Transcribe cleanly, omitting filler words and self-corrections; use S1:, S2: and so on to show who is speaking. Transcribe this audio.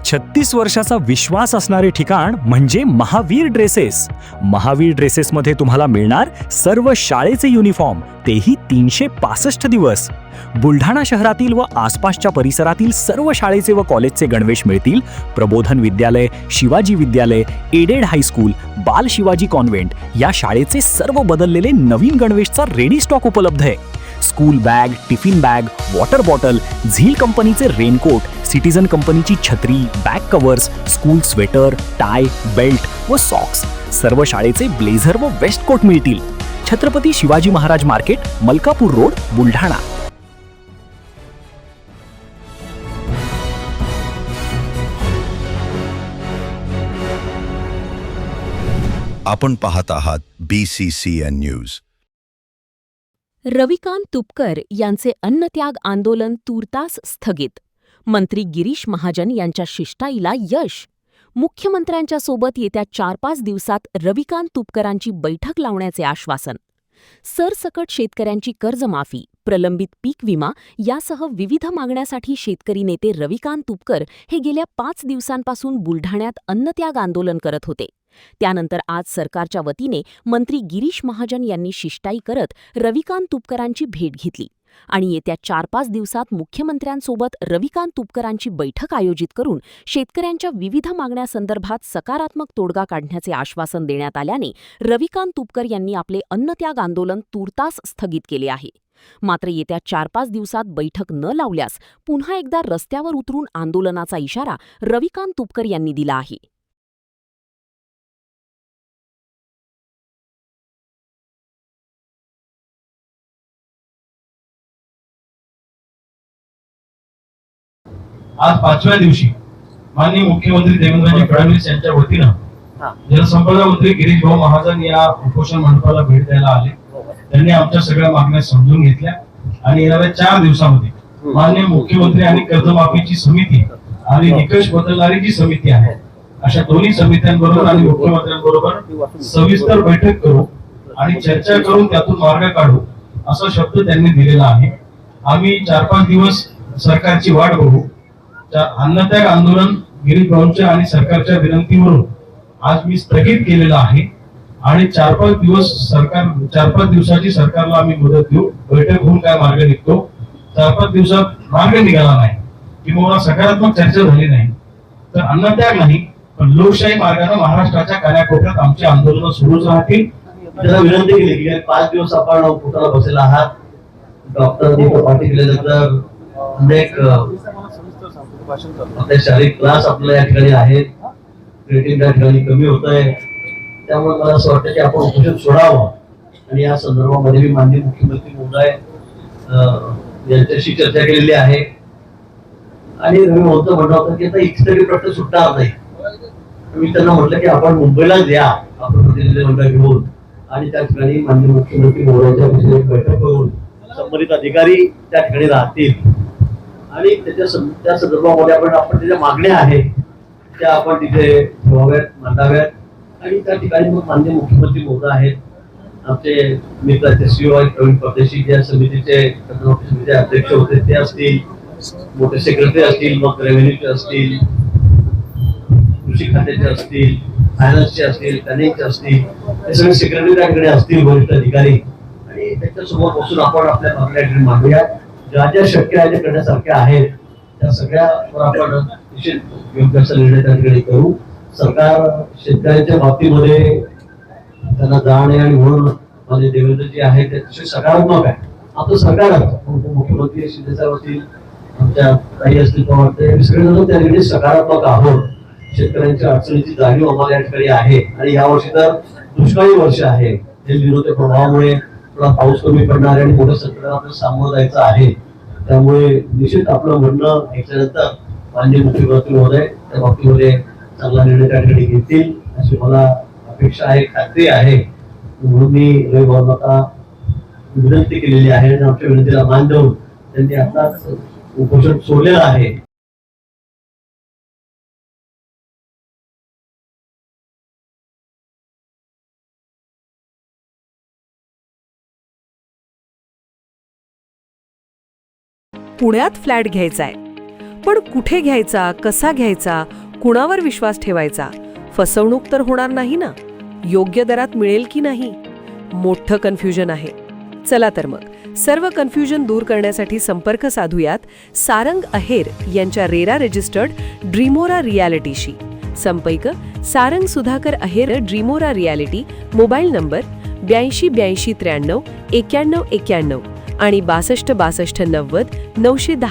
S1: 36 वर्षाचा विश्वास असणारे ठिकाण म्हणजे महावीर ड्रेसेस. महावीर ड्रेसेसमध्ये तुम्हाला मिळणार सर्व शाळेचे युनिफॉर्म, तेही 365 दिवस. बुलढाणा शहरातील व आसपासच्या परिसरातील सर्व शाळेचे व कॉलेजचे गणवेश मिळतील. प्रबोधन विद्यालय, शिवाजी विद्यालय, एडेड हायस्कूल, बाल शिवाजी कॉन्व्हेंट या शाळेचे सर्व बदललेले नवीन गणवेशचा रेडी स्टॉक उपलब्ध आहे. School bag, tiffin bag, water bottle, झील कंपनीचे रेनकोट, सिटीजन कंपनीची छत्री, back covers, school sweater, tie, belt व सॉक्स, सर्व शाळेचे ब्लेझर व वेस्ट कोट मिळतील. Chhatrapati Shivaji Maharaj market, Malkapur road, Buldhana.
S2: आपण पाहत आहात BCCN न्यूज.
S3: रविकांत तुपकर यांचे अन्नत्याग आंदोलन तूर्तास स्थगित. मंत्री गिरीश महाजन यांच्या शिष्टाईला यश. मुख्यमंत्र्यांच्या सोबत येत्या 4-5 दिवसात रविकांत तुपकरांची बैठक लावण्याचे आश्वासन. सरसकट शेतकऱ्यांची कर्जमाफी, प्रलंबित पीक विमा यासह विविध मागण्यासाठी शेतकरी नेते रविकांत तुपकर हे गेल्या 5 दिवसांपासून बुलढाण्यात अन्नत्याग आंदोलन करत होते. त्यानंतर आज सरकारच्या वतीने मंत्री गिरीश महाजन यांनी शिष्टाई करत रविकांत तुपकरांची भेट घेतली आणि येत्या 4-5 दिवसात मुख्यमंत्र्यांसोबत रविकांत तुपकरांची बैठक आयोजित करून शेतकऱ्यांच्या विविध मागण्यासंदर्भात सकारात्मक तोडगा काढण्याचे आश्वासन देण्यात आल्याने रविकांत तुपकर यांनी आपले अन्नत्याग आंदोलन तूर्तास स्थगित केले आहे. मात्र येत्या 4-5 दिवसात बैठक न लावल्यास पुन्हा एकदा रस्त्यावर उतरून आंदोलनाचा इशारा रविकांत तुपकर यांनी दिला आहे.
S4: आज 5व्या दिवशी माननीय मुख्यमंत्री देवेंद्रजी फडणवीस यांच्या वतीनं जलसंपदा मंत्री गिरीश भाऊ महाजन या उपोषण मंडपाला भेट द्यायला आले. त्यांनी आमच्या सगळ्या मागण्या समजून घेतल्या आणि येणाऱ्या 4 दिवसामध्ये माननीय मुख्यमंत्री आणि कर्जमाफीची समिती आणि निकष बदलणारी जी समिती आहे अशा दोन्ही समित्यांबरोबर आणि मुख्यमंत्र्यांबरोबर सविस्तर बैठक करू आणि चर्चा करून त्यातून मार्ग काढू असा शब्द त्यांनी दिलेला आहे. आम्ही 4-5 दिवस सरकारची वाट बघू. अन्नत्याग आंदोलन गिरीश भाऊंच्या आणि सरकारच्या विनंतीवरून आज मी स्थगित केलेलं आहे आणि 4-5 दिवसाची सरकारला आम्ही मुदत देऊ. बैठक होऊन काय मार्ग निघतो, 4-5 दिवसात मार्ग निघाला नाही किंवा सकारात्मक चर्चा झाली नाही तर अन्नत्याग नाही पण लोकशाही मार्गाने महाराष्ट्राच्या कानाकोपऱ्यात आमची आंदोलन सुरूच राहतील.
S5: त्याला विनंती केली की 5 दिवस आपण कुठला बसलेला आहात. डॉक्टर दीपक पाटील केल्यानंतर अनेक आपले शारीरिक क्लास आपल्या या ठिकाणी आहेत, क्रिएटिव्ह त्या ठिकाणी कमी होत आहे. त्यामुळे मला असं वाटतं की आपण उपोषण सोडावं आणि या संदर्भामध्ये मी माननीय मुख्यमंत्री महोदय यांच्याशी चर्चा केलेली आहे आणि रवी भाऊंचं म्हणणं होतं की आता इतरी प्रश्न सुटणार नाही. मी त्यांना म्हटलं की आपण मुंबईलाच या आपण प्रतिनिधी मंडळ घेऊन आणि त्या ठिकाणी माननीय मुख्यमंत्री महोदयांच्या बैठक करून संबंधित अधिकारी त्या ठिकाणी राहतील आणि त्या संदर्भामध्ये आपण त्याच्या मागण्या आहेत त्या आपण तिथे ठेवाव्यात, मांडाव्यात आणि त्या ठिकाणी मग माननीय मुख्यमंत्री महोदय आहेत, आमचे मित्राचे CEO प्रवीण परदेशी ज्या समितीचे अध्यक्ष होते ते असतील, मोठे सेक्रेटरी असतील, मग रेव्हेन्यूचे असतील, कृषी खात्याचे असतील, फायनान्सचे असतील, प्लॅनिंगचे असतील, हे सगळे सेक्रेटरी त्या ठिकाणी असतील, वरिष्ठ अधिकारी आणि त्यांच्यासमोर बसून आपण आपल्या मागण्या मांडूया. ज्या ज्या शक्य आहे करण्यासारख्या आहेत त्या सगळ्यावर आपण योग्य असा निर्णय त्या ठिकाणी करू. सरकार शेतकऱ्यांच्या बाबतीमध्ये त्यांना जाण आहे आणि म्हणून माझे देवेंद्र जे आहे ते अतिशय सकारात्मक आहे. आपलं सरकार मुख्यमंत्री शिंदेसाहेब असतील, आमच्या काही असतील तर वाटतं सगळेजण त्या ठिकाणी सकारात्मक आहोत. शेतकऱ्यांच्या अडचणीची जाणीव आम्हाला या ठिकाणी आहे आणि यावर्षी तर दुष्काळी वर्ष आहे. विरोधी प्रभावामुळे थोडा पाऊस कमी पडणार आणि मोठ्या संकटाला आपल्याला सामोरं जायचं आहे. त्यामुळे निश्चित आपलं म्हणणं ऐकल्यानंतर माननीय मुख्यमंत्री महोदय त्या बाबतीमध्ये चांगला निर्णय त्या ठिकाणी घेतील अशी मला अपेक्षा आहे, खात्री आहे. म्हणून मी रवी भाऊंना विनंती केलेली आहे आणि आमच्या विनंतीला मान देऊन त्यांनी आताच उपोषण सोडलेलं आहे.
S6: पुण्यात फ्लॅट घ्यायचाय पण कुठे घ्यायचा, कसा घ्यायचा, कुणावर विश्वास ठेवायचा? फसवणूक तर होणार नाही ना? योग्य दरात मिळेल की नाही? मोठं कन्फ्युजन आहे. चला तर मग सर्व कन्फ्युजन दूर करण्यासाठी संपर्क साधूयात सारंग अहेर यांच्या रेरा रजिस्टर्ड ड्रीमोरा रियालिटीशी. संपर्क सारंग सुधाकर अहेर, ड्रीमोरा रियालिटी. मोबाईल नंबर 82 82 93 91 91 आणि 62 62 90 910.